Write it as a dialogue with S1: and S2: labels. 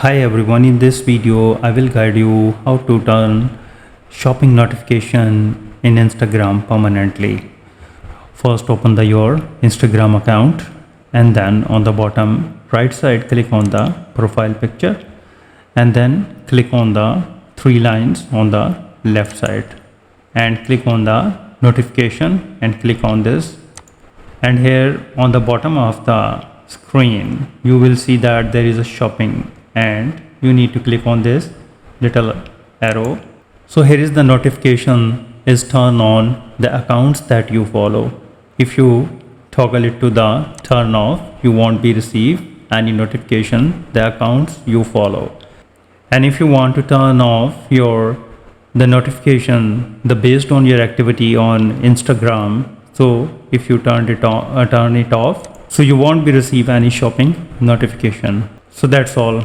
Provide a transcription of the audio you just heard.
S1: Hi everyone, in this video I will guide you how to turn shopping notification in Instagram permanently. First open your Instagram account and then on the bottom right side click on the profile picture and then click on the three lines on the left side and click on the notification and click on this, and here on the bottom of the screen you will see that there is a shopping and you need to click on this little arrow. So here is the notification is turned on the accounts that you follow. If you toggle it to the turn off, you won't be receive any notification the accounts you follow. And if you want to turn off the notification the based on your activity on Instagram, so if you turn it off, so you won't be receive any shopping notification. So that's all.